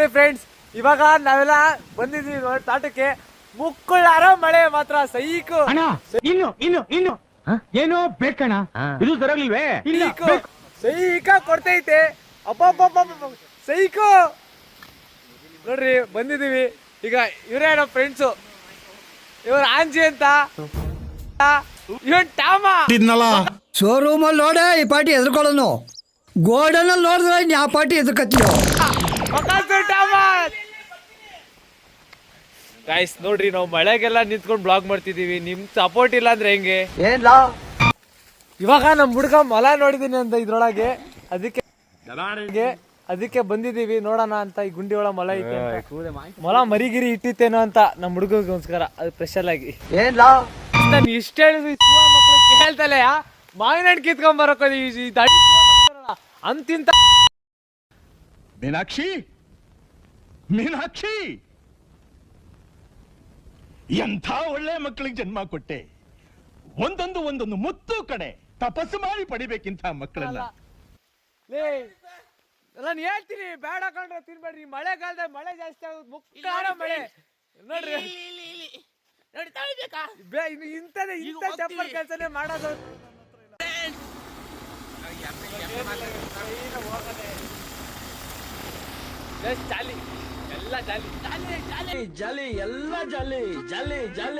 ನೋಡಿ ಫ್ರೆಂಡ್ಸ್, ಇವಾಗ ನಾವೆಲ್ಲ ಬಂದಿದೀವಿ ತಾಟಕ್ಕೆ. ಮುಕ್ಕುಳ್ಳಾರ ಮಳೆ ಮಾತ್ರ ಸೈಕು. ಇನ್ನು ಏನೋ ಬೇಕಣ್ಣ, ಇದು ಸರಿಯಾಗಿಲ್ವೇ? ಸೈಕ ಕೊಡ್ತೈತೆ. ಅಬ್ಬಬ್ಬಬ್ಬ ಸೈಕು ನೋಡ್ರಿ ಬಂದಿದೀವಿ. ಈಗ ಇವರೇ ನಮ್ಮ ಫ್ರೆಂಡ್ಸು. ಇವ್ರ ಆಂಜಿ ಅಂತ, ಇವನ್ ಟಾಮ. ಶೋರೂಮ್ ಅಲ್ಲಿ ನೋಡೆ ಈ ಪಾರ್ಟಿ ಎದ್ಕೊಳ್ಳೋನು, ಗೋಲ್ಡನ್ ಅಲ್ಲಿ ನೋಡಿದ್ರೆ ಯಾವ ಪಾರ್ಟಿ ಎದ್ರಕತ್ತೀವಿ. ಗೈಸ್ ನೋಡ್ರಿ, ನಾವು ಮಳೆಗೆಲ್ಲ ನಿಂತ್ಕೊಂಡು ಬ್ಲಾಗ್ ಮಾಡ್ತಿದೀವಿ. ನಿಮ್ ಸಪೋರ್ಟ್ ಇಲ್ಲ ಅಂದ್ರೆ ಹೆಂಗೆ? ಇವಾಗ ನಮ್ ಹುಡುಗ ಮೊಲ ನೋಡಿದೀನಿ ಅಂತ ಇದ್ರೊಳಗೆ, ಅದಕ್ಕೆ ಬಂದಿದೀವಿ ನೋಡೋಣ ಅಂತ. ಈ ಗುಂಡಿ ಒಳ ಮೊಲ ಐತೆ, ಮೊಲ ಮರಿಗಿರಿ ಇಟ್ಟಿತ್ತೇನೋ ಅಂತ ನಮ್ ಹುಡುಗಗೋಸ್ಕರ. ಅದು ಸ್ಪೆಷಲ್ ಆಗಿ ನಾನು ಇಷ್ಟ ಹೇಳಿದ್ವಿ. ಮಕ್ಳು ಕೇಳ್ತಲೆ ಮಾವಿನ ಹಣ್ಣು ಕಿತ್ಕೊಂಡ್ ಬರಕ ಅಂತಿಂತ. ಮೀನಾಕ್ಷಿ, ಎಂಥ ಒಳ್ಳೆ ಮಕ್ಕಳಿಗೆ ಜನ್ಮ ಕೊಟ್ಟೆ. ಒಂದೊಂದು ಮುತ್ತು ಕಡೆ ತಪಸ್ಸು ಮಾಡಿ ಪಡಿಬೇಕಿಂತ ಮಕ್ಕಳನ್ನ. ನಾನು ಹೇಳ್ತೀನಿ, ಬೇಡ ಕಂಡ್ರೆ ತಿನ್ಬೇಡ್ರಿ. ಮಳೆಗಾಲದಾಗ ಮಳೆ ಜಾಸ್ತಿ ಆಗುತ್ತೆ, ಮುಕ್ಕಾರ ಮಳೆ ನೋಡ್ರಿ. ಇಂಥ ಚಪ್ಪಲ್ ಕೆಲಸನೇ ಮಾಡೋದು. ಜಾಲಿ ಎಲ್ಲ ಜಾಲಿ ಜಾಲಿ ಜಾಲಿ ಜಾಲಿ ಎಲ್ಲ ಜಾಲಿ ಜಾಲಿ ಜಾಲಿ.